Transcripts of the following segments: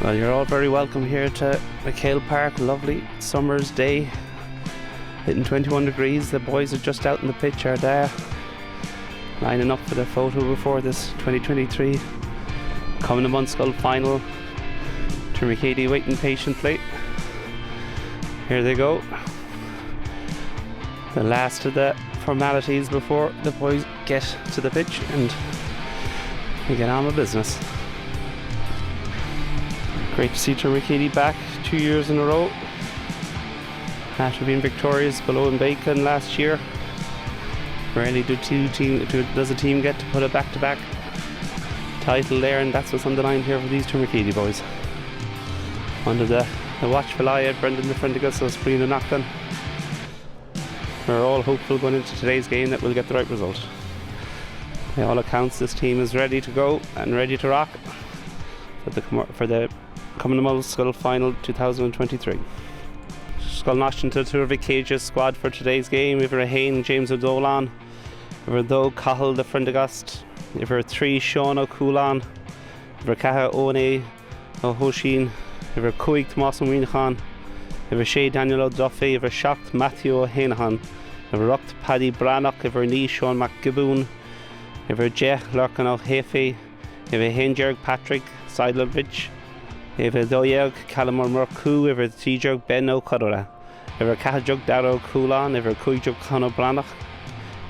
Well, you're all very welcome here to McHale Park. Lovely summer's day, hitting 21 degrees. The boys are just out in the pitch, Ardagh, lining up for the photo before this 2023 Cumann mBunscol final. Tourmakeady waiting patiently. Here they go. The last of the formalities before the boys get to the pitch and we get on with business. Great to see Tourmakeady back 2 years in a row after being victorious below in Bacon last year. Rarely does a team get to put a back-to-back title there, and that's what's on the line here for these Tourmakeady boys. Under the watchful eye of Brendan the Frendigus, Spreen and Nachlan. We're all hopeful going into today's game that we'll get the right result. By all accounts, this team is ready to go and ready to rock for the Cumann mBunscol final 2023. Scoil Náisiúnta Tourmakeady squad for today's game. Iver Hain, James O'Dolan, Iver Dó Cahill the Frendigast, Iver 3 Sean O'Coolan, Iver Caha One O'Hoshin, Iver Cuig Tomás O'Meenachan, Iver Shea Daniel O'Duffy, Iver Shocked Matthew O'Hainahan, Iver Rucht Paddy Brannock, Iver Nee Sean McGiboon, Iver Jeh Lurkan O'Hefe, Iver Hainjerg Patrick Seidlovich, Iver Doyeg Calamor Murku, Iver Tijog Ben O'Cudora, Iver Cahajug Daro Coolan, Iver Cuigjug Conor Brannock,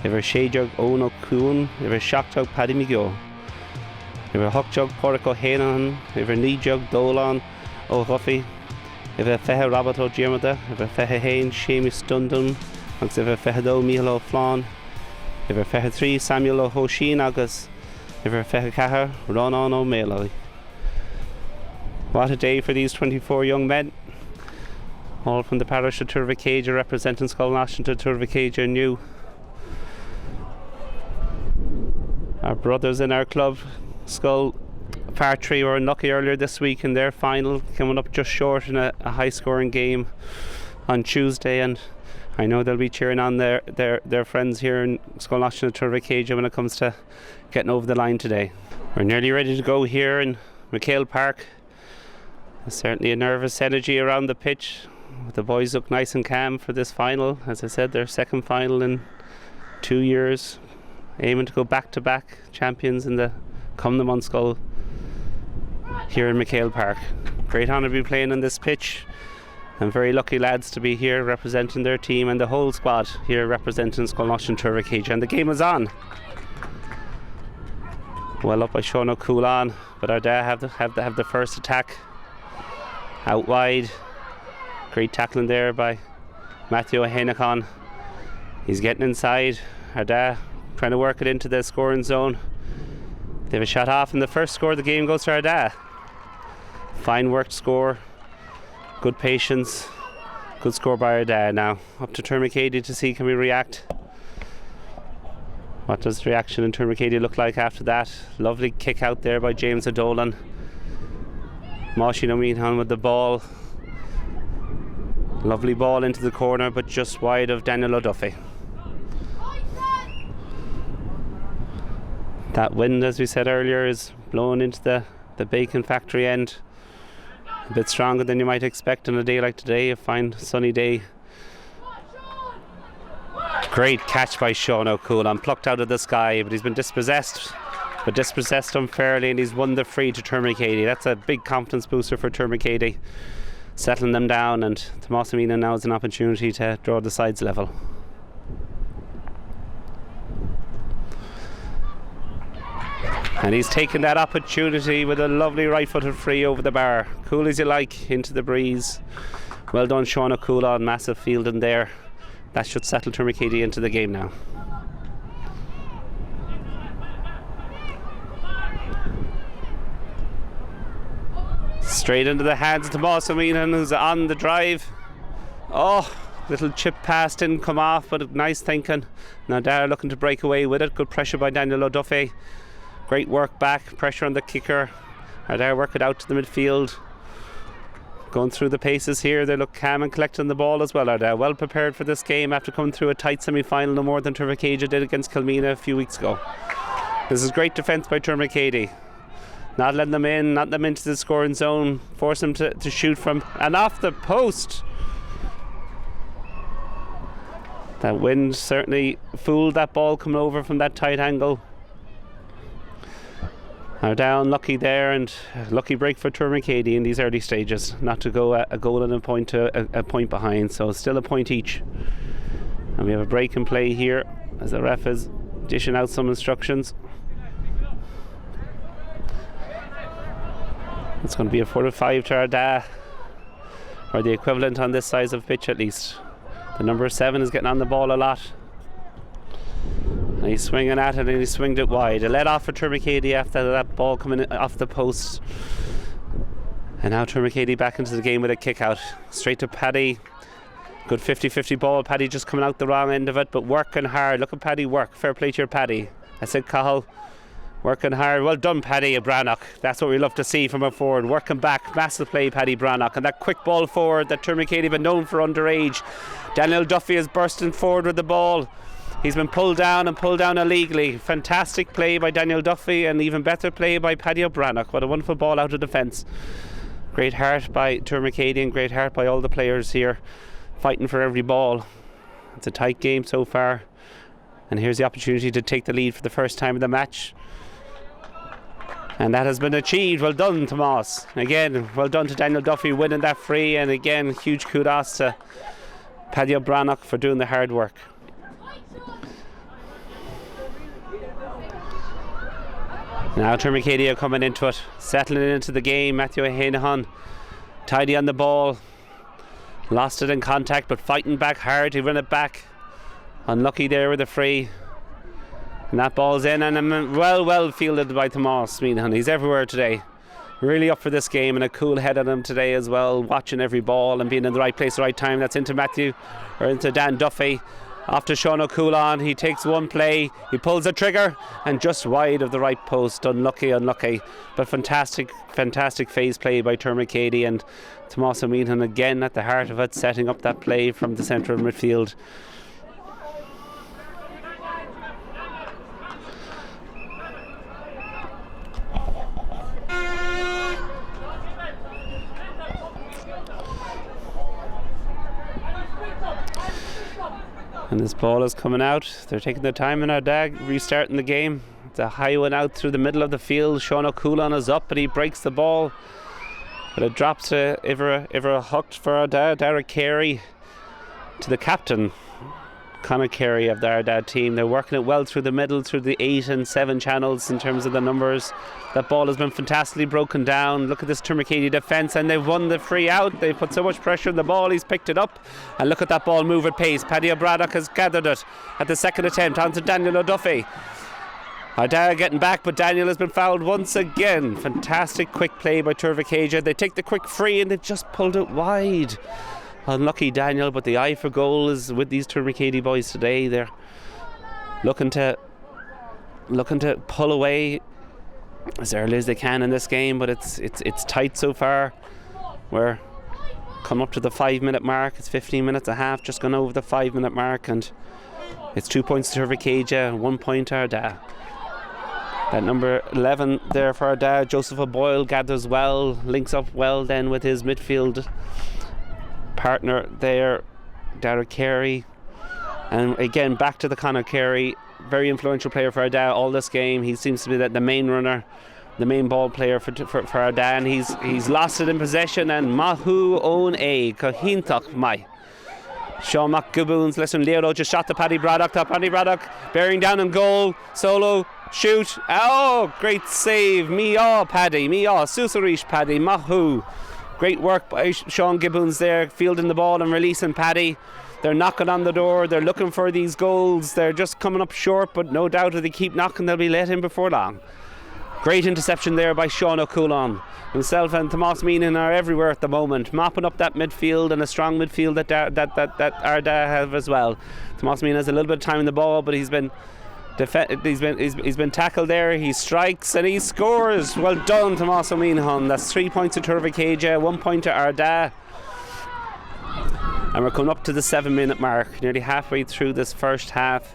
Iver Sheajug Owen O'Coon, Iver Shockjug Paddy McGill, Iver Huckjug Porrick O'Hainahan, Iver Neejug Dolan O'Huffy, Iver Fehe Robert O'Diarmada, Iver Fehe Hain Seamus Dundon, agus Iver Fehe Do Michael O'Flán, Iver Fehe 3 Samuel O'Hoshin agus Iver Fehe Cahar Ronan O'Maley. What a day for these 24 young men, all from the parish of Tourmakeady, representing Scoil Náisiúnta Tourmakeady and you. Our brothers in our club, Scoil Partry, were unlucky earlier this week in their final, coming up just short in a high scoring game on Tuesday, and I know they'll be cheering on their friends here in Scoil Náisiúnta Tourmakeady when it comes to getting over the line today. We're nearly ready to go here in McHale Park. There's certainly a nervous energy around the pitch. The boys look nice and calm for this final. As I said, their second final in 2 years, aiming to go back-to-back champions in the Cumann mBunscol here in McHale Park. Great honour to be playing on this pitch, and very lucky lads to be here representing their team and the whole squad here representing Scoil Náisiúnta Tourmakeady. And the game is on. Well up by Sean O'Coolan, but Ardagh have the first attack. Out wide, great tackling there by Matthew O'Hainahan. He's getting inside. Ardagh trying to work it into the scoring zone. They have a shot off, and the first score of the game goes to Ardagh. Fine worked score, good patience, good score by Ardagh. Now up to Tourmakeady to see can we react. What does the reaction in Tourmakeady look like after that? Lovely kick out there by James O'Dolan. Moishin O'Meenhan with the ball. Lovely ball into the corner, but just wide of Daniel O'Duffy. That wind, as we said earlier, is blowing into the bacon factory end. A bit stronger than you might expect on a day like today, a fine sunny day. Great catch by Sean O'Coolan, plucked out of the sky, but he's been dispossessed unfairly, and he's won the free to Tourmakeady. That's a big confidence booster for Tourmakeady, settling them down, and Tomás O'Meenachan now has an opportunity to draw the sides level. And he's taken that opportunity with a lovely right-footed free over the bar. Cool as you like, into the breeze. Well done Sean O'Coolan, massive fielding there. That should settle Tourmakeady into the game now. Straight into the hands of Tomás O'Meenachan, who's on the drive. Oh, little chip pass didn't come off, but nice thinking. Now Dara looking to break away with it. Good pressure by Daniel O'Duffy. Great work back, pressure on the kicker. Dara work it out to the midfield. Going through the paces here, they look calm and collecting the ball as well. Ardagh well prepared for this game after coming through a tight semi-final, no more than Tourmakeady did against Kilmina a few weeks ago. This is great defence by Tourmakeady. Not letting them in, not letting them into the scoring zone, force them to shoot from and off the post. That wind certainly fooled that ball coming over from that tight angle. Ardagh unlucky there, and lucky break for Tourmakeady in these early stages, not to go a goal and a point to a point behind, so still a point each. And we have a break in play here as the ref is dishing out some instructions. It's going to be a 4-5 to Ardagh, or the equivalent on this size of pitch at least. The number 7 is getting on the ball a lot. And he's swinging at it, and he swinged it wide. A let off for Tourmakeady after that ball coming off the post. And now Tourmakeady back into the game with a kick out. Straight to Paddy. Good 50-50 ball. Paddy just coming out the wrong end of it, but working hard. Look at Paddy work. Fair play to your Paddy. I said Cahill. Working hard. Well done, Paddy Brannock. That's what we love to see from a forward. Working back. Massive play, Paddy Brannock. And that quick ball forward that Tourmakeady have been known for underage. Daniel Duffy is bursting forward with the ball. He's been pulled down illegally. Fantastic play by Daniel Duffy, and even better play by Paddy Brannock. What a wonderful ball out of defence. Great heart by Tourmakeady and great heart by all the players here, fighting for every ball. It's a tight game so far, and here's the opportunity to take the lead for the first time in the match. And that has been achieved. Well done, Tomas. Again, well done to Daniel Duffy winning that free, and again, huge kudos to Paddy Brannock for doing the hard work. Now Tourmakeady are coming into it, settling into the game. Matthew Hanahan tidy on the ball, lost it in contact, but fighting back hard to win it back. Unlucky there with the free, and that ball's in, and well fielded by Tomas Meehan. He's everywhere today, really up for this game, and a cool head on him today as well, watching every ball and being in the right place at the right time. That's into Dan Duffy. Off to Sean O'Coolan. He takes one play, he pulls the trigger, and just wide of the right post. Unlucky, but fantastic phase play by Tourmakeady, and Tomas Meehan again at the heart of it, setting up that play from the central midfield. And this ball is coming out. They're taking their time in Ardagh, restarting the game. It's a high one out through the middle of the field. Sean O'Coolan is up, and he breaks the ball. But it drops to Ivra hooked for Ardagh. Derek Carey to the captain, Conor Carey of the Ardagh team. They're working it well through the middle, through the 8 and 7 channels in terms of the numbers. That ball has been fantastically broken down. Look at this Tourmakeady defence, and they've won the free out. They've put so much pressure on the ball. He's picked it up, and look at that ball move at pace. Paddy Brannock has gathered it at the second attempt onto Daniel O'Duffy. Ardagh getting back, but Daniel has been fouled once again. Fantastic quick play by Tourmakeady. They take the quick free, and they've just pulled it wide. Unlucky Daniel, but the eye for goal is with these Tourmakeady boys today. They're looking to pull away as early as they can in this game, but it's tight so far. We're coming up to the 5-minute mark. It's 15 minutes a half, just gone over the 5-minute mark, and it's 2 points to Tourmakeady, 1 point to Ardagh. That number 11 there for Ardagh, Joseph O'Boyle, gathers well, links up well then with his midfield partner there, Derek Carey. And again, back to the Conor Carey, very influential player for Ardagh all this game. He seems to be the main runner, the main ball player for Ardagh, and he's lost it in possession. And Mahu Own A Cohintach Mai Sean McGiboons, listen, Leo just shot to Paddy Brannock. Paddy Brannock bearing down in goal, solo shoot. Oh, great save. Paddy, Susarish Paddy, Mahu. Great work by Sean Gibbons there, fielding the ball and releasing Paddy. They're knocking on the door, they're looking for these goals. They're just coming up short, but no doubt if they keep knocking, they'll be let in before long. Great interception there by Sean O'Coolan. Himself and Tomas Meehan are everywhere at the moment, mopping up that midfield, and a strong midfield that Ardagh have as well. Tomas Meehan has a little bit of time in the ball, but he's been tackled there. He strikes and he scores. Well done, Tomas Meehan. That's 3 points to Tourmakeady, 1 point to Ardagh. And we're coming up to the 7-minute mark, nearly halfway through this first half.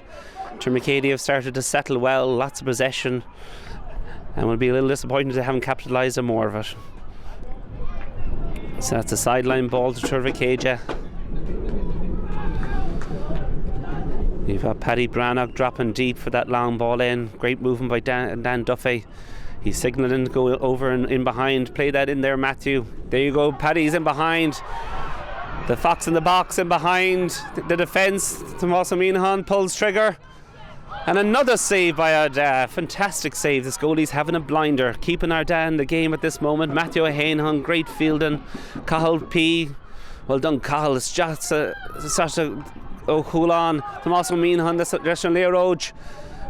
Tourmakeady have started to settle well, lots of possession. and will be a little disappointed they haven't capitalised on more of it. So that's a sideline ball to Tourmakeady. You've got Paddy Brannock dropping deep for that long ball in. Great movement by Dan Duffy. He's signalling to go over and in behind. Play that in there, Matthew. There you go. Paddy's in behind. The fox in the box in behind the defence. Tomás O'Meanahan pulls trigger. And another save by Ardagh. Fantastic save. This goalie's having a blinder. Keeping Ardagh in the game at this moment. Matthew O'Hainahan, great fielding. Cahill P. Well done, Cahill. It's just such a Cumann. Tomás O'Meanahan, this direction Learoge.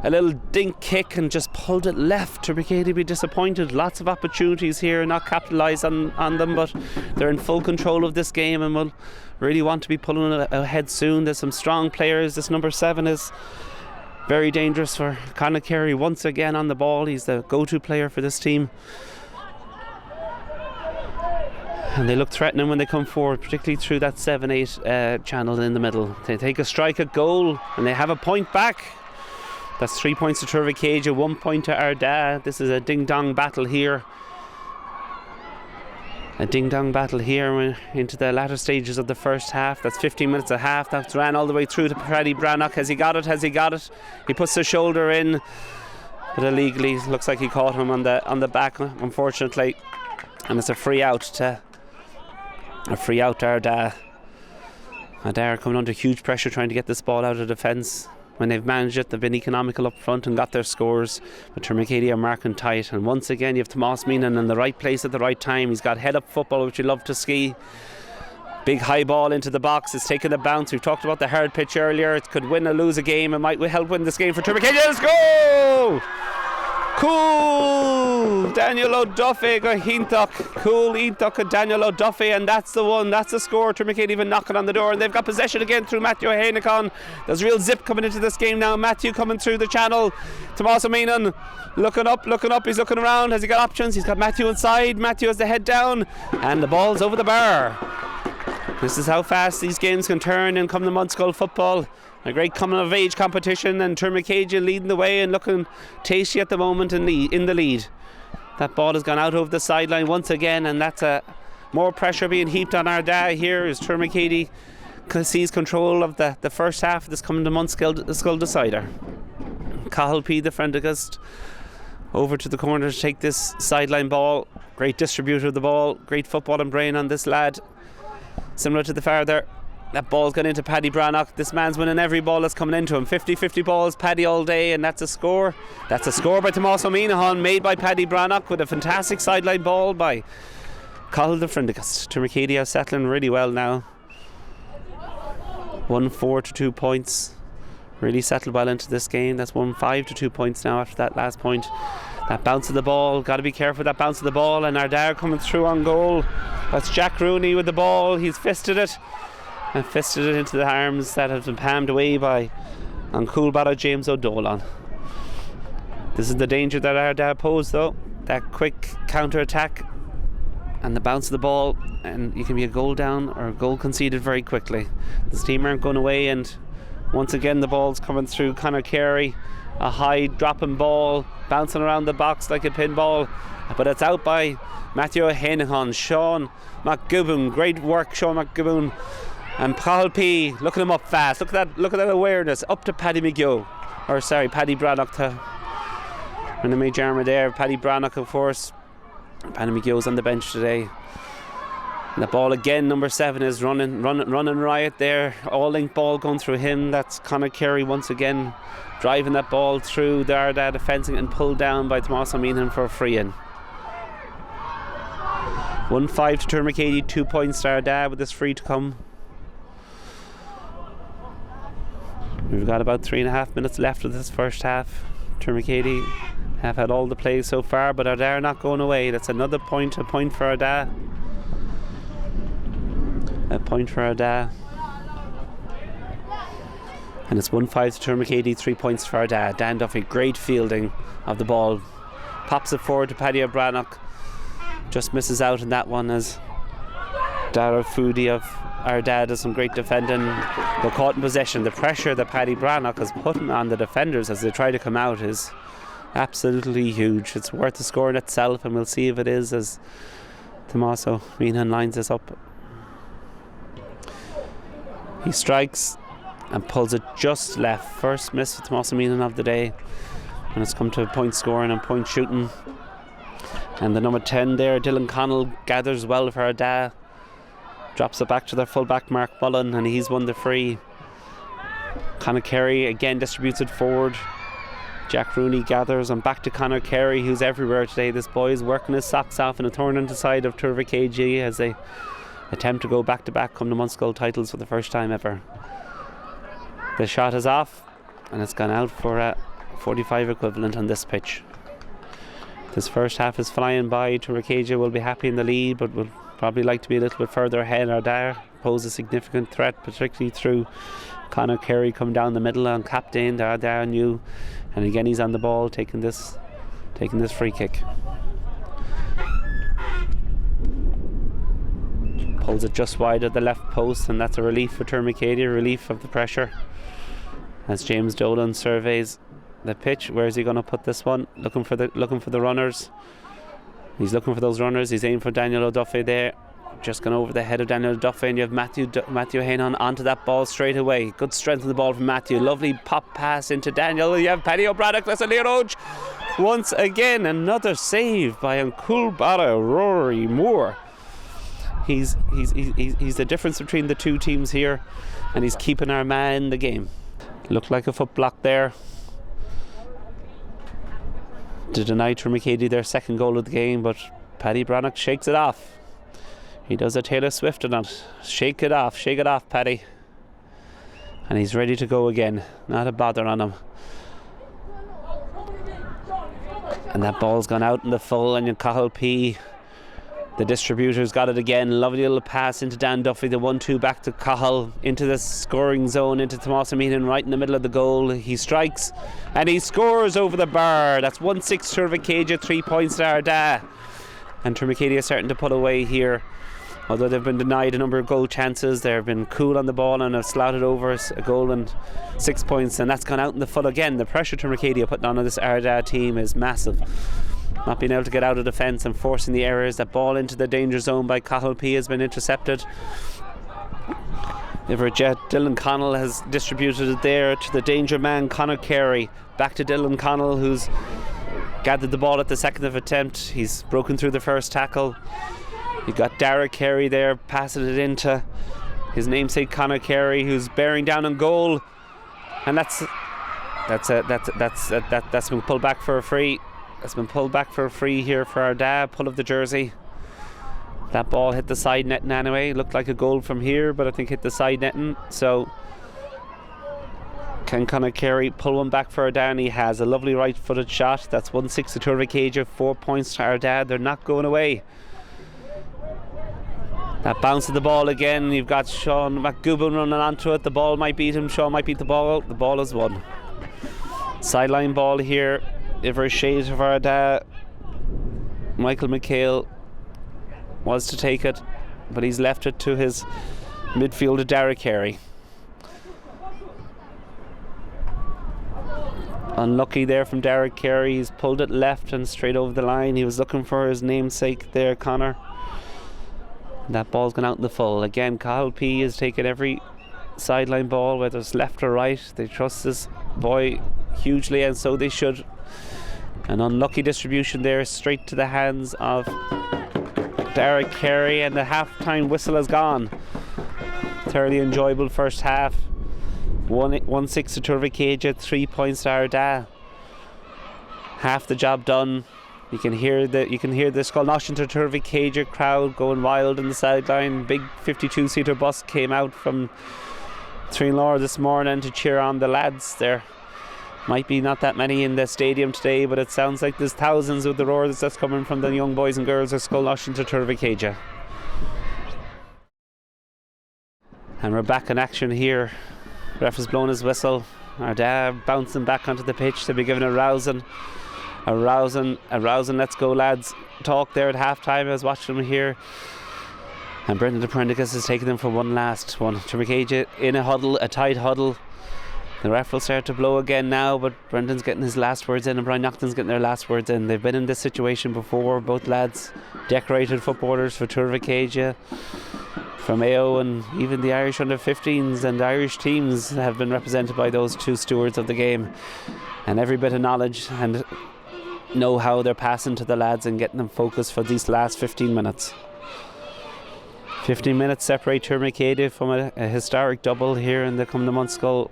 A little dink kick and just pulled it left. Tourmakeady be disappointed. Lots of opportunities here, not capitalise on them, but they're in full control of this game and will really want to be pulling it ahead soon. There's some strong players. This number 7 is very dangerous for Conor Carey once again on the ball. He's the go-to player for this team. And they look threatening when they come forward, particularly through that 7-8 channel in the middle. They take a strike at goal and they have a point back. That's 3 points to Tourmakeady, 1 point to Ardagh. This is a ding-dong battle here. A ding-dong battle here into the latter stages of the first half. That's 15 minutes a half. That's ran all the way through to Paddy Brannock. Has he got it? Has he got it? He puts the shoulder in, but illegally looks like he caught him on the back, unfortunately. And it's a free out to Ardagh. Ardagh are coming under huge pressure trying to get this ball out of defence. When they've managed it, they've been economical up front and got their scores. But Tourmakeady are marking tight. And once again, you have Tomás O'Meanahan in the right place at the right time. He's got head-up football, which you love to see. Big high ball into the box. It's taken a bounce. We've talked about the hard pitch earlier. It could win or lose a game. It might help win this game for Tourmakeady. Let's go! Cool! Daniel O'Duffy got Hintach. Cool Hintach and Daniel O'Duffy, and that's the one. That's the score. Tourmakeady even knocking on the door, and they've got possession again through Matthew O'Hainahan. There's real zip coming into this game now. Matthew coming through the channel. Tomás O'Meanahan looking up. He's looking around. Has he got options? He's got Matthew inside. Matthew has the head down, and the ball's over the bar. This is how fast these games can turn and come to mBunscol football. A great coming of age competition, and Tourmakeady leading the way and looking tasty at the moment in the lead. That ball has gone out over the sideline once again, and that's more pressure being heaped on Ardagh here as Tourmakeady sees control of the first half of this coming to mBunscol decider. Cahill P, the friendligast, over to the corner to take this sideline ball. Great distributor of the ball, great footballing brain on this lad. Similar to the farther. That ball's gone into Paddy Brannock. This man's winning every ball that's coming into him. 50-50 balls, Paddy all day, and that's a score. That's a score by Tomás O'Meanahan, made by Paddy Brannock with a fantastic sideline ball by Cahill the friendligast. Tourmakeady are settling really well now. 1-4 to 2 points. Really settled well into this game. That's 1-5 to 2 points now after that last point. That bounce of the ball, got to be careful with that bounce of the ball, and Ardagh coming through on goal. That's Jack Rooney with the ball. He's fisted it. And fisted it into the arms that have been palmed away by Coolbada James O'Dolan. This is the danger that Ardagh pose, though. That quick counter attack and the bounce of the ball, and you can be a goal down or a goal conceded very quickly. This team aren't going away, and once again the ball's coming through Conor Carey. A high dropping ball, bouncing around the box like a pinball, but it's out by Matthew O'Hainahan. Sean McGibbon, great work, Sean McGibbon. And Cahill P, looking him up fast. Look at that awareness. Up to Paddy Brannock in the major armour there. Paddy Brannock, of course. Paddy McGill's on the bench today. And the ball again, number 7 is running riot there. All link ball going through him. That's Conor Carey once again driving that ball through the Ardagh defence and pulled down by Tomás O'Meanahan for a free in. 1-5 to Tourmakeady, 2 points to Ardagh with this free to come. We've got about 3.5 minutes left of this first half. Tourmakeady have had all the plays so far, but Ardagh are not going away. That's another point, a point for Ardagh. A point for Ardagh. And it's 1-5 to Tourmakeady, 3 points for Ardagh. Dan Duffy, great fielding of the ball. Pops it forward to Paddy Brannock. Just misses out in that one as Dara Foodie of Ardagh does some great defending. They're caught in possession. The pressure that Paddy Brannock is putting on the defenders as they try to come out is Absolutely huge. It's worth the score in itself, and we'll see if it is as Tommaso Mhic lines this up. He strikes and pulls it just left. First miss for Tommaso Mhic of the day, and it's come to point scoring and point shooting. And the number 10 there, Dylan Connell, gathers well for Ardagh, drops it back to their fullback Mark Mullen, and he's won the free. Conor Carey again distributes it forward. Jack Rooney gathers, and back to Conor Carey, who's everywhere today. This boy is working his socks off in a tournament side of Tourmakeady as they attempt to go back to back, come to mBunscol titles for the first time ever. The shot is off, and it's gone out for a 45 equivalent on this pitch. This first half is flying by. Tourmakeady will be happy in the lead, but will probably like to be a little bit further ahead. Ardagh pose a significant threat, particularly through Conor Carey come down the middle and captain Ardagh new, and again he's on the ball taking this free kick. Pulls it just wide of the left post, and that's a relief for Tourmakeady, a relief of the pressure as James Dolan surveys the pitch. Where is he going to put this one? Looking for the runners. He's looking for those runners. He's aiming for Daniel O'Duffy there. Just gone over the head of Daniel O'Duffy, and you have Matthew Hainan onto that ball straight away. Good strength of the ball from Matthew. Lovely pop pass into Daniel. You have Paddy O'Braddock. That's a Leroge. Once again, another save by Unculbara Rory Moore. He's the difference between the two teams here, and he's keeping Armagh in the game. Looked like a foot block there to deny Tourmakeady their second goal of the game, but Paddy Brannock shakes it off. He does a Taylor Swift on it. Shake it off, Paddy. And he's ready to go again. Not a bother on him. And that ball's gone out in the full, and Cathal P, the distributor's got it again. Lovely little pass into Dan Duffy, the 1-2 back to Cathal, into the scoring zone, into Tommaso Mhic right in the middle of the goal. He strikes and he scores over the bar. That's 1-6 Tourmakeady, 3 points to Ardagh. And Tourmakeady is starting to pull away here. Although they've been denied a number of goal chances, they've been cool on the ball and have slotted over a goal and 6 points, and that's gone out in the full again. The pressure Tourmakeady are putting on this Ardagh team is massive. Not being able to get out of defence and forcing the errors. That ball into the danger zone by Cathal P has been intercepted. Everett Dylan Connell has distributed it there to the danger man Conor Carey. Back to Dylan Connell, who's gathered the ball at the second attempt. He's broken through the first tackle. You've got Derek Carey there passing it into his namesake Conor Carey, who's bearing down on goal, and that's been pulled back for a free. That's been pulled back for a free here for Ardagh. Pull of the jersey. That ball hit the side netting anyway. Looked like a goal from here, but I think hit the side netting. So can Conor Carey pull one back for Ardagh? And he has a lovely right-footed shot. That's 1-6 to Tourmakeady, 4 points to Ardagh. They're not going away. That bounce of the ball again. You've got Sean McGowan running onto it. The ball might beat him. Sean might beat the ball. The ball is won. Sideline ball here. Iver shade of Ardagh. Michael McHale was to take it, but he's left it to his midfielder Derek Carey. Unlucky there from Derek Carey. He's pulled it left and straight over the line. He was looking for his namesake there, Connor. That ball's gone out in the full. Again, Cathal P is taking every sideline ball, whether it's left or right. They trust this boy hugely, and so they should. An unlucky distribution there, straight to the hands of Derek Carey, and the half-time whistle has gone. Thoroughly enjoyable first half. 1-6 to Tourmakeady, 3 points to Ardagh. Half the job done. You can hear the Náisiúnta Tourmakeady crowd going wild in the sideline. Big 52-seater bus came out from Threenlaw this morning to cheer on the lads. There might be not that many in the stadium today, but it sounds like there's thousands with the roar that's coming from the young boys and girls of Scoil Náisiúnta Tourmakeady. And we're back in action here. Ref has blown his whistle. Ardagh bouncing back onto the pitch. They'll be given a rousing, let's go lads talk there at half time. I was watching them here, and Brendan de Prendergast is taking them for one last one. Tourmakeady in a huddle, a tight huddle. The ref will start to blow again now, but Brendan's getting his last words in and Brian Naughton's getting their last words in. They've been in this situation before. Both lads decorated footballers for Tourmakeady, for Mayo, and even the Irish under-15s and Irish teams have been represented by those two stewards of the game. And every bit of knowledge and know how they're passing to the lads and getting them focused for these last 15 minutes. 15 minutes separate Tourmakeady from a historic double here in the mBunscol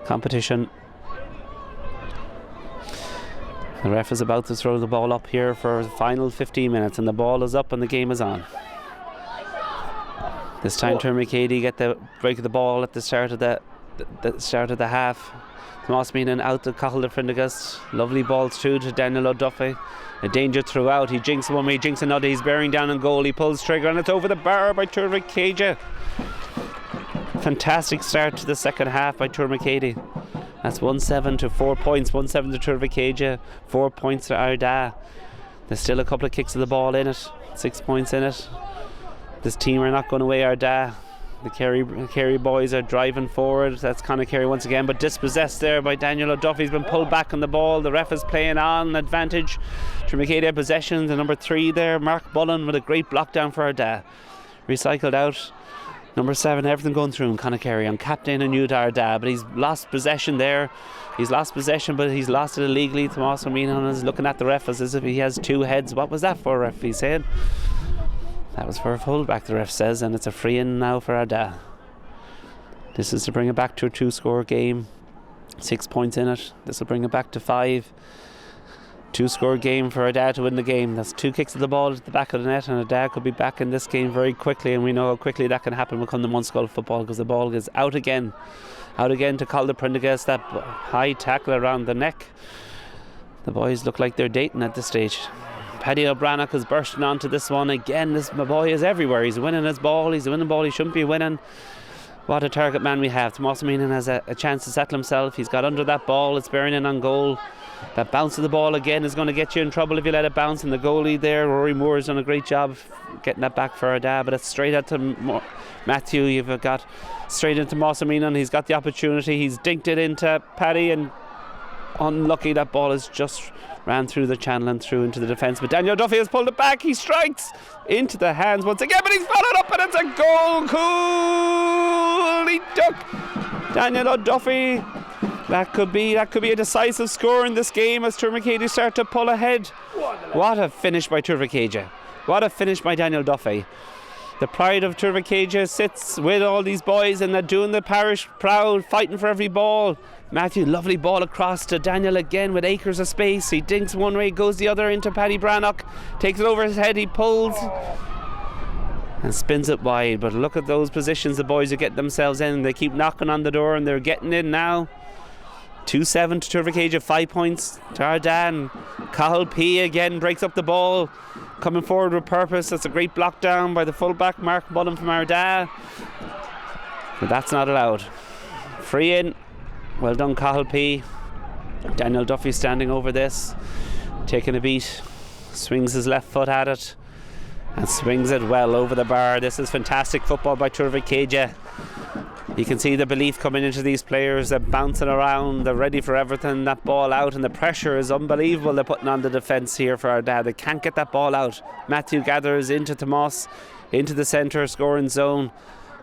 competition. The ref is about to throw the ball up here for the final 15 minutes, and the ball is up and the game is on. This time Tourmakeady get the break of the ball at the start of the half. Tomas Meenan out to Cathal de Prendergast. Lovely ball through to Daniel O'Duffy. A danger throughout. He jinks one way, he jinks another. He's bearing down on goal. He pulls trigger and it's over the bar by Tourmakeady. Fantastic start to the second half by Tourmakeady. That's 1-7 to 4 points. 1-7 to Tourmakeady, 4 points to Ardagh. There's still a couple of kicks of the ball in it. 6 points in it. This team are not going away, Ardagh. The Kerry boys are driving forward. That's Conor Kerry once again, but dispossessed there by Daniel O'Duffy. He's been pulled back on the ball. The ref is playing on advantage. Tourmakeady had possession. The number 3 there, Mark Bullen, with a great block down for Ardagh. Recycled out. Number 7, everything going through him, Conor Kerry, on captain and new to Ardagh, but he's lost possession there. He's lost possession, but he's lost it illegally. Tomas Meenan is looking at the ref as if he has 2 heads. What was that for, ref? He's saying that was for a fullback, the ref says, and it's a free in now for Ardagh. This is to bring it back to a 2-score game. 6 points in it. This will bring it back to 5. 2-score game for Ardagh to win the game. That's 2 kicks of the ball at the back of the net, and Ardagh could be back in this game very quickly, and we know how quickly that can happen when the mBunscol football, because the ball is out again to Cathal de Prendergast. That high tackle around the neck. The boys look like they're dating at this stage. Paddy O'Brien is bursting onto this one again. My boy is everywhere. He's winning his ball. He's winning the ball he shouldn't be winning. What a target man we have. Tomas Meenan has a chance to settle himself. He's got under that ball. It's bearing in on goal. That bounce of the ball again is going to get you in trouble if you let it bounce. And the goalie there, Rory Moore, has done a great job getting that back for Ardagh. But it's straight out to Matthew. You've got straight into Tomas Meenan. He's got the opportunity. He's dinked it into Paddy, and unlucky that ball has just ran through the channel and through into the defence. But Daniel Duffy has pulled it back. He strikes into the hands once again, but he's followed up and it's a goal. Coolly duck. Daniel O'Duffy. That could be a decisive score in this game as Tourmakeady start to pull ahead. What a finish by Tourmakeady. What a finish by Daniel Duffy. The pride of Tourmakeady sits with all these boys, and they're doing the parish proud, fighting for every ball. Matthew, lovely ball across to Daniel again with acres of space. He dinks one way, goes the other into Paddy Brannock, takes it over his head, he pulls and spins it wide. But look at those positions the boys are getting themselves in. They keep knocking on the door and they're getting in now. 2-7 to Tourmakeady, 5 points to Ardagh, and Cathal P again breaks up the ball, coming forward with purpose. That's a great block down by the fullback Mark Bullen from Ardagh, but that's not allowed. Free in. Well done, Cathal P. Daniel Duffy standing over this, taking a beat, swings his left foot at it and swings it well over the bar. This is fantastic football by Tourmakeady. You can see the belief coming into these players. They're bouncing around, they're ready for everything. That ball out, and the pressure is unbelievable they're putting on the defence here for Ardagh. They can't get that ball out. Matthew gathers into Tomas, into the centre scoring zone.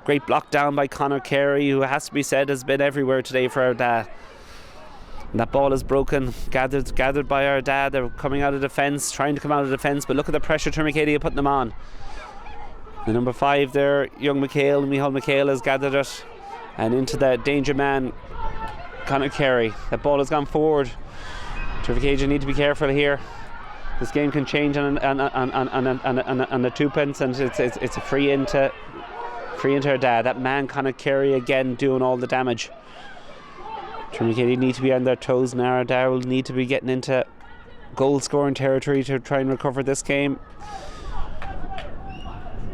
Great block down by Conor Kerry, who has to be said has been everywhere today for Ardagh. And that ball is broken, gathered by Ardagh. They're coming out of defence, trying to come out of defence, but look at the pressure Tourmakeady are putting them on. The number 5 there, young Michael has gathered it, and into the danger man Conor Kerry. That ball has gone forward. Tourmakeady need to be careful here. This game can change on the 2 pence, and it's a free into Ardagh. That man Conor Kerry again doing all the damage. Tourmakeady need to be on their toes now. Ardagh will need to be getting into goal scoring territory to try and recover this game.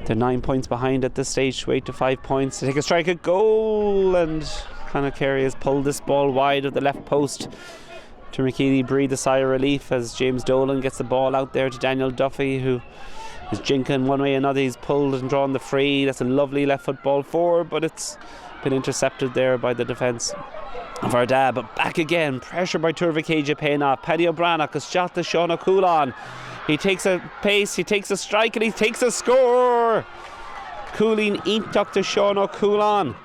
They're 9 points behind at this stage, to 8 to 5 points. They take a strike at goal, and Conor Kerry has pulled this ball wide of the left post. Tourmakeady breathe a sigh of relief as James Dolan gets the ball out there to Daniel Duffy, who He's jinking one way or another. He's pulled and drawn the free. That's a lovely left foot ball forward, but it's been intercepted there by the defence of Ardagh. But back again, pressure by Tourmakeady paying off. Paddy O'Brien has shot to Sean O'Coolan. He takes a pace, he takes a strike, and he takes a score. Cooleen Eintach to Sean O'Coolan.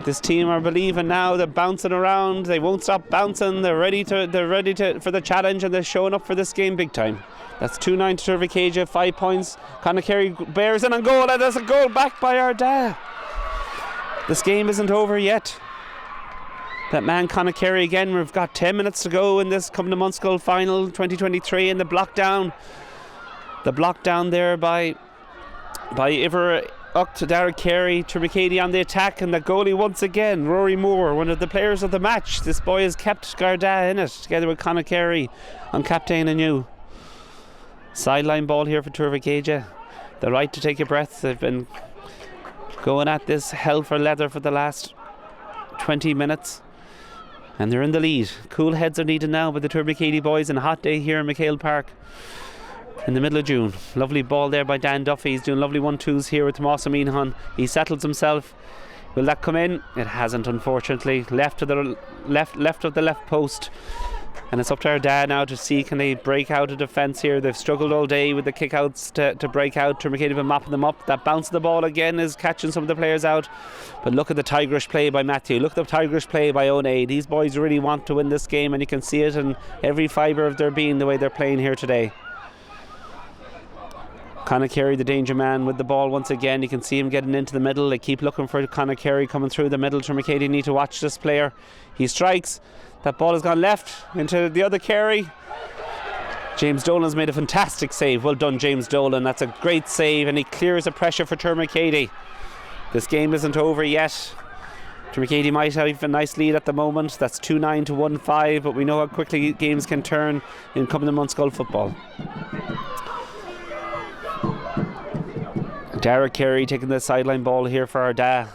This team are believing now. They're bouncing around. They won't stop bouncing. They're ready to for the challenge, and they're showing up for this game big time. That's 2-9 to Tourmakeady, 5 points. Carey bears in on goal, and there's a goal back by Ardagh. This game isn't over yet. That man Carey again. We've got 10 minutes to go in this mBunscol final 2023, and the block down there by Iver up to Derek Carey. Tourmakeady on the attack, and the goalie once again, Rory Moore, one of the players of the match. This boy has kept Ardagh in it, together with Carey on captain anew. Sideline ball here for Tourmakeady. The right to take a breath. They've been going at this hell for leather for the last 20 minutes, and they're in the lead. Cool heads are needed now by the Tourmakeady boys on a hot day here in McHale Park in the middle of June. Lovely ball there by Dan Duffy. He's doing lovely 1-2s here with Tomás Ó Mícheann. He settles himself. Will that come in? It hasn't, unfortunately. Left of the left post. And it's up to Ardagh now to see, can they break out a defence here. They've struggled all day with the kick-outs to break out. Tourmakeady have been mopping them up. That bounce of the ball again is catching some of the players out. But look at the tigerish play by Matthew. Look at the tigerish play by Ownay. These boys really want to win this game, and you can see it in every fibre of their being, the way they're playing here today. Carey, the danger man, with the ball once again. You can see him getting into the middle. They keep looking for Carey coming through the middle. Tourmakeady need to watch this player. He strikes. That ball has gone left into the other Carey. James Dolan's made a fantastic save. Well done, James Dolan. That's a great save, and he clears the pressure for Tourmakeady. This game isn't over yet. Tourmakeady might have a nice lead at the moment. That's 2-9 to 1-5, but we know how quickly games can turn in mBunscol football. Derek Carey taking the sideline ball here for Ardagh.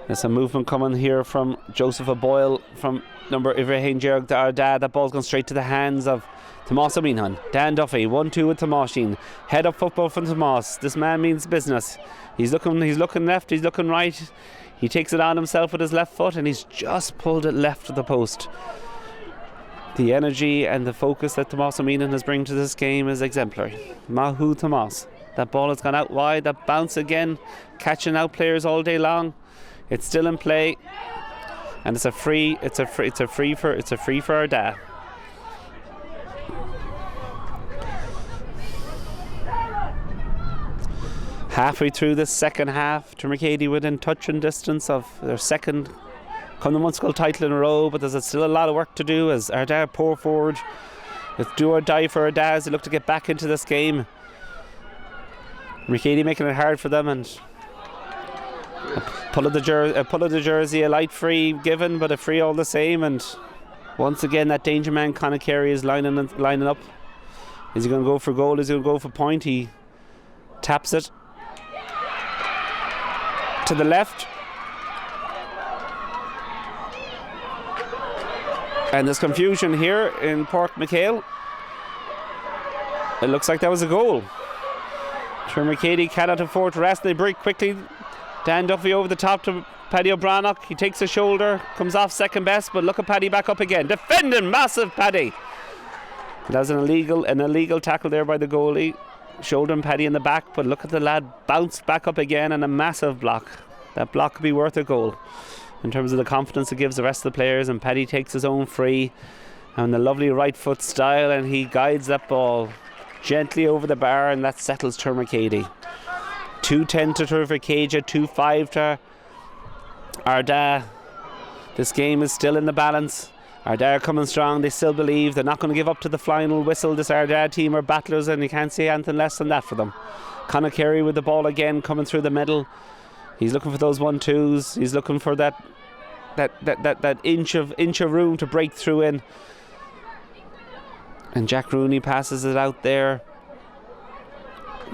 There's some movement coming here from Joseph O'Boyle from number Ibrahim Jerg to Ardagh. That ball's gone straight to the hands of Tomás Ó Mícheann. Dan Duffy, 1-2 with Tomásin. Head up football from Tomás. This man means business. He's looking left, he's looking right. He takes it on himself with his left foot, and he's just pulled it left of the post. The energy and the focus that Tomás Ó Mícheann has bring to this game is exemplary. Mahu Tomás. That ball has gone out wide. That bounce again, catching out players all day long. It's still in play, and it's a free for Ardagh. Halfway through the second half, Tourmakeady within touch and distance of their second mBunscol title in a row, but there's still a lot of work to do as Ardagh pour forward. It's do or die for Ardagh as they look to get back into this game. Tourmakeady making it hard for them, and a pull of the jersey, a light free given, but a free all the same. And once again, that danger man Carey is lining up. Is he going to go for goal? Is he going to go for point? He taps it to the left, and there's confusion here in Páirc McHale. It looks like that was a goal. Tourmakeady cannot afford to rest. They break quickly. Dan Duffy over the top to Paddy O'Brien. He takes a shoulder, comes off second best, but look at Paddy back up again. Defending, massive Paddy. That was an illegal tackle there by the goalie. Shouldering Paddy in the back, but look at the lad bounce back up again, and a massive block. That block could be worth a goal in terms of the confidence it gives the rest of the players. And Paddy takes his own free and the lovely right foot style, and he guides that ball gently over the bar, and that settles Tourmakeady. 2-10 to Tourmakeady, 2-5 to Ardagh. This game is still in the balance. Ardagh are coming strong. They still believe they're not going to give up to the final whistle. This Ardagh team are battlers, and you can't say anything less than that for them. Carey with the ball again, coming through the middle. He's looking for those 1-2s. He's looking for that inch of room to break through in. And Jack Rooney passes it out there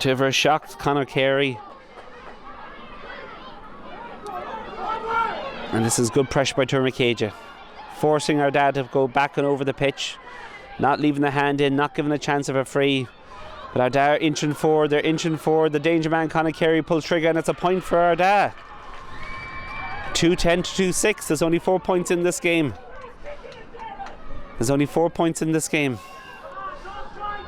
to a shocked Carey. And this is good pressure by Tourmakeady, forcing Ardagh to go back and over the pitch, not leaving the hand in, not giving a chance of a free. But Ardagh inching forward, they're inching forward. The danger man Cumann pulls trigger, and it's a point for Ardagh. 2-10 to 2-6. There's only 4 points in this game. There's only 4 points in this game.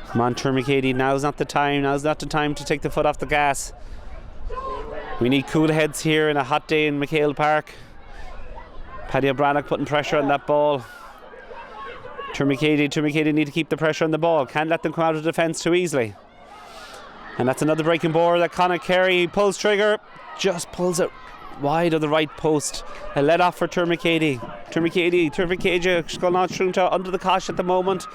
Come on, Tourmakeady, now's not the time. Now's not the time to take the foot off the gas. We need cool heads here in a hot day in McHale Park. Paddy Ardagh putting pressure on that ball. Tourmakeady need to keep the pressure on the ball. Can't let them come out of defence too easily. And that's another breaking ball that Cumann pulls trigger. Just pulls it wide of the right post. A let off for Tourmakeady. Tourmakeady, Náisiúnta under the cosh at the moment.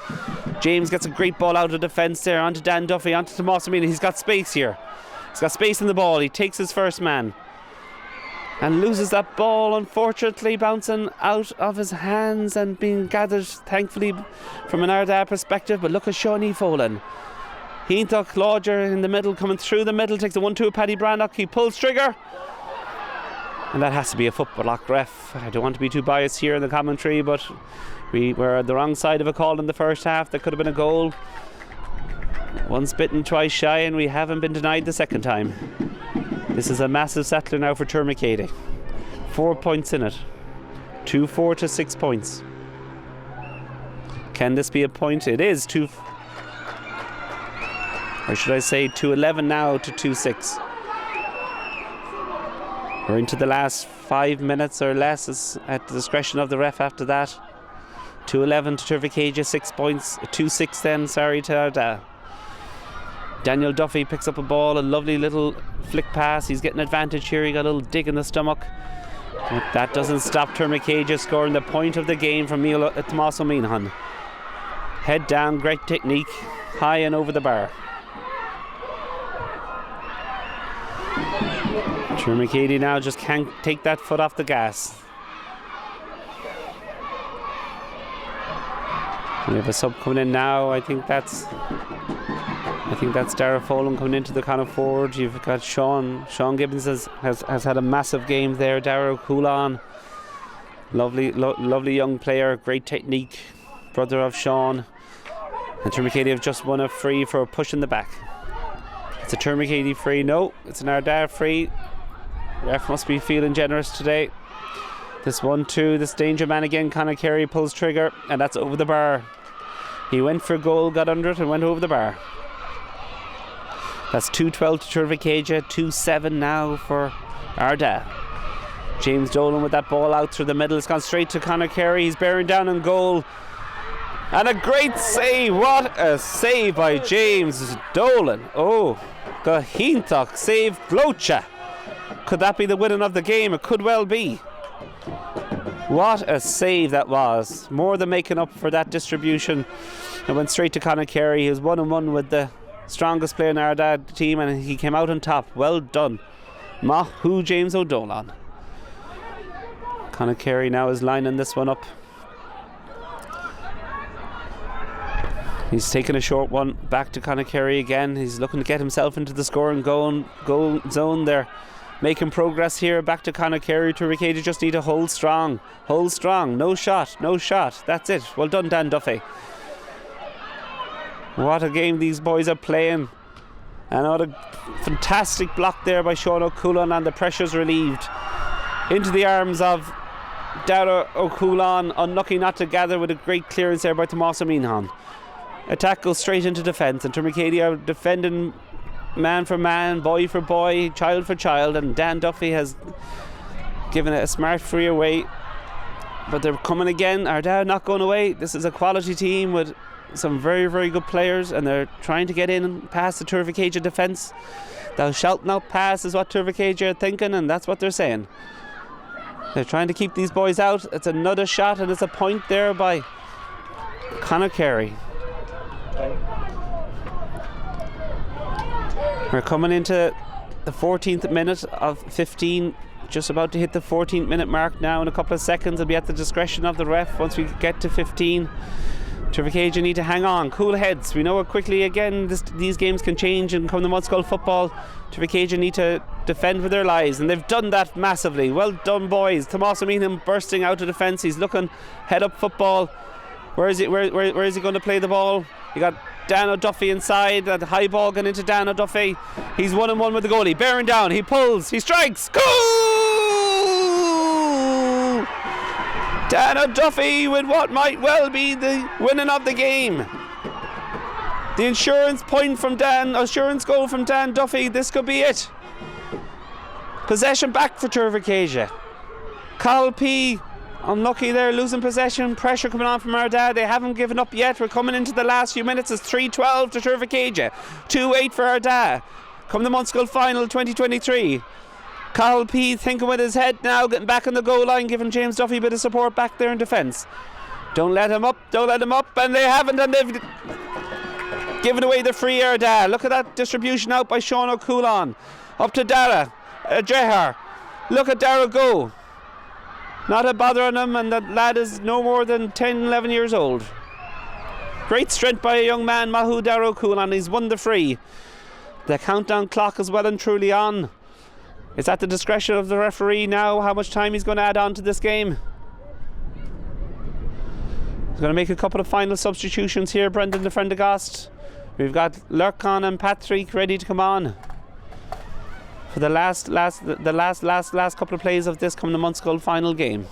James gets a great ball out of defence there onto Dan Duffy, onto Tomas. He's got space here. He's got space in the ball. He takes his first man and loses that ball, unfortunately bouncing out of his hands and being gathered, thankfully, from an Ardagh perspective. But look at Shawnee Folan. Híntoch Lodger in the middle, coming through the middle, takes a 1-2 Paddy Brannock. He pulls trigger. And that has to be a football lock, ref. I don't want to be too biased here in the commentary, but we were on the wrong side of a call in the first half. There could have been a goal. Once bitten, twice shy, and we haven't been denied the second time. This is a massive settler now for Tourmakeady. 4 points in it. 2-4 to 6 points. Can this be a point? It is. Or should I say 2-11 now to 2-6. We're into the last 5 minutes or less. It's at the discretion of the ref after that. 2-11 to Tourmakeady, 6 points. 2-6 then, to Ardagh. Daniel Duffy picks up a ball, a lovely little flick pass. He's getting advantage here. He got a little dig in the stomach. But that doesn't stop Tourmakeady scoring the point of the game from Tomas O'Meanahan. Head down, great technique, high and over the bar. Tourmakeady now just can't take that foot off the gas. We have a sub coming in now. I think that's Dara Folan coming into the kind of forward. You've got Sean Gibbons has had a massive game there. Dara Cumann, lovely young player, great technique, brother of Sean. And Tourmakeady have just won a free for a push in the back. It's a Tourmakeady free. No, it's an Ardagh free. Ref must be feeling generous today. This 1-2, this danger man again, Cumann pulls trigger, and that's over the bar. He went for goal, got under it, and went over the bar. That's 2-12 to Tourmakeady, 2-7 now for Ardagh. James Dolan with that ball out through the middle. It's gone straight to Cumann. He's bearing down on goal. And a great save. What a save by James Dolan. Oh, the Híntoch save Glocha. Could that be the winning of the game? It could well be. What a save that was. More than making up for that distribution. It went straight to Cumann. He was 1-1 with the strongest player in our Ardagh team, and he came out on top. Well done. Mahu James O'Dolan. Cumann now is lining this one up. He's taking a short one back to Cumann again. He's looking to get himself into the scoring goal zone there. Making progress here, back to Cumann. Tourmakeady just need to hold strong. Hold strong. No shot. That's it. Well done, Dan Duffy. What a game these boys are playing. And what a fantastic block there by Sean O'Coolan, and the pressure's relieved. Into the arms of Dara O'Coolan, unlucky not to gather with a great clearance there by Tomas O'Meanahan. Attack goes straight into defence, and Tourmakeady are defending man for man, boy for boy, child for child, and Dan Duffy has given it a smart free away. But they're coming again. Ardagh not going away. This is a quality team with some very, very good players, and they're trying to get in and past the Tourmakeady defence. Thou shalt not pass is what Tourmakeady are thinking, and that's what they're saying. They're trying to keep these boys out. It's another shot, and it's a point there by Cumann. We're coming into the 14th minute of 15, just about to hit the 14th minute mark now. In a couple of seconds, it'll be at the discretion of the ref once we get to 15. Tourmakeady need to hang on, cool heads. We know it quickly again, these games can change and come to mBunscol football. Tourmakeady need to defend for their lives, and they've done that massively. Well done, boys. Tomas O'Meanahan bursting out of defence. He's looking head up football. Where is he going to play the ball? You got Dan O'Duffy inside. That high ball going into Dan O'Duffy. He's 1-on-1 with the goalie. Bearing down. He pulls. He strikes. Goal! Dan O'Duffy with what might well be the winning of the game. The insurance goal from Dan Duffy. This could be it. Possession back for Tourmakeady. Carl P. unlucky there, losing possession. Pressure coming on from Ardagh. They haven't given up yet. We're coming into the last few minutes. It's 3-12 to Tourmakeady. 2-8 for Ardagh. Come the mBunscol final 2023. Carl P. thinking with his head now, getting back on the goal line, giving James Duffy a bit of support back there in defence. Don't let him up, and they haven't, and they've given away the free Ardagh. Look at that distribution out by Sean O'Cumann. Up to Dara, Jehar. Look at Dara go. Not a bother on him, and that lad is no more than 10, 11 years old. Great strength by a young man, Mahu Dara Cumann. He's won the free. The countdown clock is well and truly on. It's at the discretion of the referee now how much time he's going to add on to this game. He's going to make a couple of final substitutions here, Brendan de Frendegost. We've got Lurkan and Patrick ready to come on for the last couple of plays of this coming to mBunscol final game.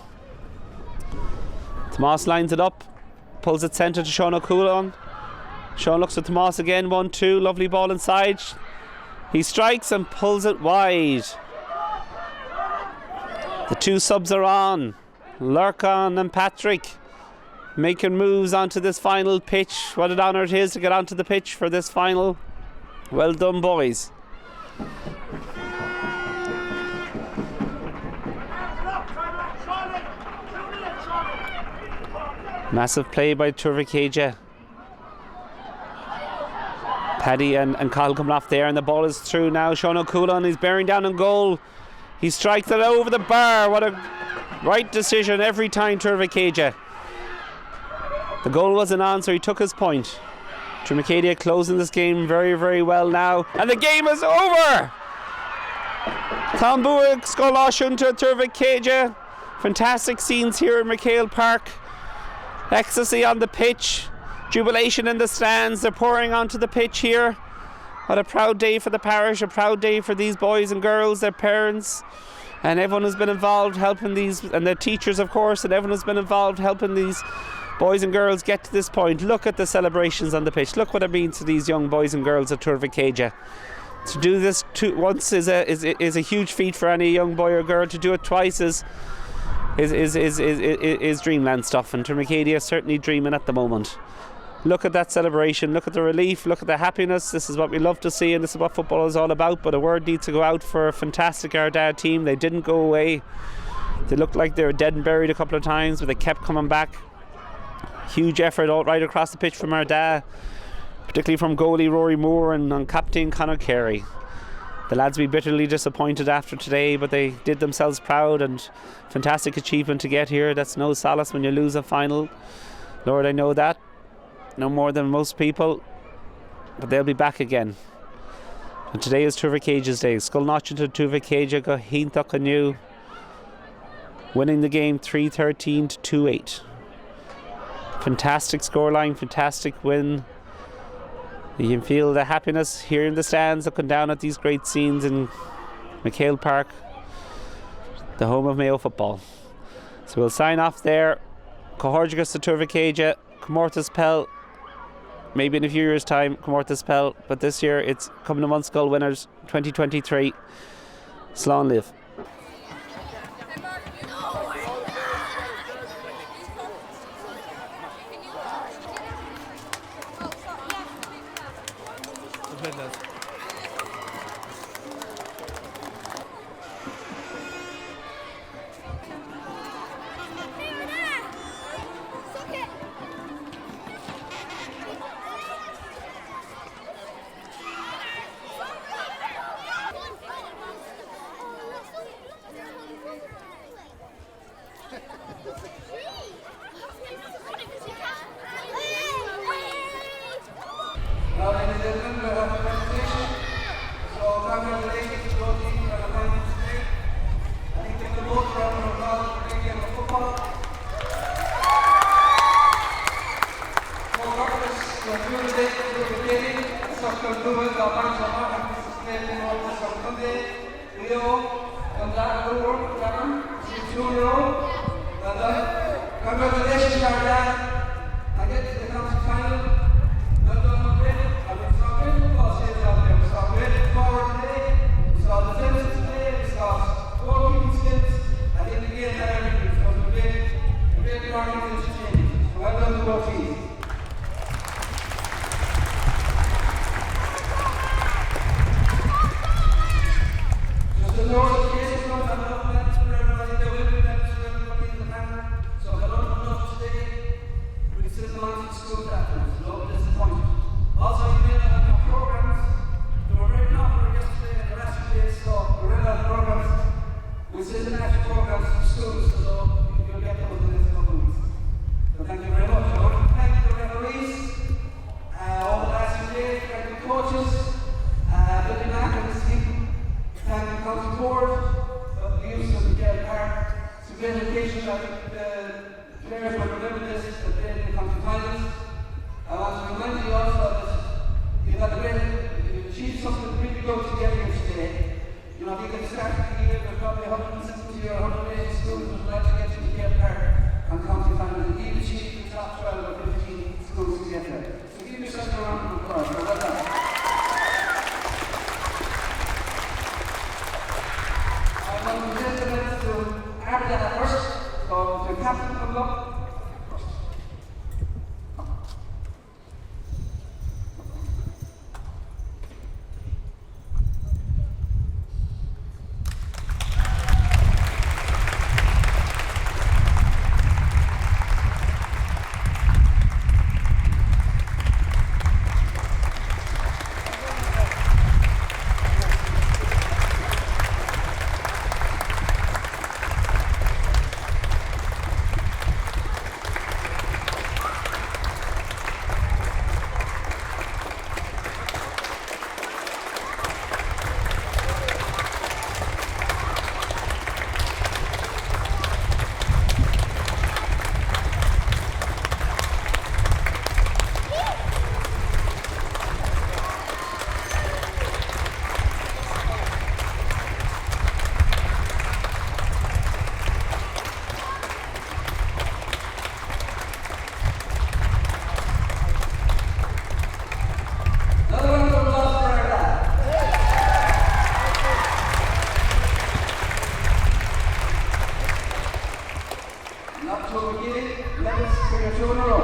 Tomas lines it up, pulls it centre to Sean O'Cumann. Sean looks at Tomas again, 1-2, lovely ball inside. He strikes and pulls it wide. The two subs are on. Lurkan and Patrick making moves onto this final pitch. What an honour it is to get onto the pitch for this final. Well done, boys. Massive play by Tourmakeady. Paddy and Kyle coming off there, and the ball is through now. Sean O'Cumann, he's bearing down on goal. He strikes it over the bar. What a right decision every time, Tourmakeady. The goal wasn't on, so he took his point. Tourmakeady closing this game very, very well now. And the game is over! Támbua Scoil Náisiúnta Tourmakeady. Fantastic scenes here in McHale Park. Ecstasy on the pitch. Jubilation in the stands. They're pouring onto the pitch here. What a proud day for the parish, a proud day for these boys and girls, their parents, and everyone who's been involved helping these, and their teachers of course, and everyone who's been involved helping these boys and girls get to this point. Look at the celebrations on the pitch. Look what it means to these young boys and girls at Tourmakeady. To do this once is a huge feat for any young boy or girl. To do it twice is dreamland stuff, and Tourmakeady is certainly dreaming at the moment. Look at that celebration, look at the relief, look at the happiness. This is what we love to see, and this is what football is all about. But a word needs to go out for a fantastic Ardagh team. They didn't go away. They looked like they were dead and buried a couple of times, but they kept coming back. Huge effort all right across the pitch from Ardagh, particularly from goalie Rory Moore and on captain Conor Carey. The lads will be bitterly disappointed after today, but they did themselves proud, and fantastic achievement to get here. That's no solace when you lose a final. Lord, I know that. No more than most people, but they'll be back again. And today is Tourmakeady's day. Scoil Náisiúnta Tourmakeady go híntaach anew, winning the game 3-13 to 2-8. Fantastic scoreline, fantastic win. You can feel the happiness here in the stands, looking down at these great scenes in McHale Park, the home of Mayo football. So we'll sign off there. Cohordigus to Tourmakeady, Comórtas Pell. Maybe in a few years' time, Comórtas Pell, but this year it's coming to mBunscol winners 2023. Slán live. great occasion. I think the players will remember this, that they didn't come to finals. I want to remind you also that you've achieved something really good together today. You know, if you get started the year, there's probably 160 or 180 schools that would like to get to the game park and county finals. And you've achieved the top 12 or 15 schools to get there. So give yourself a round of applause. Well done. I want to present the minutes to Ardagh first. So the captain comes up. Tourmakeady, levels for your 2 in a row.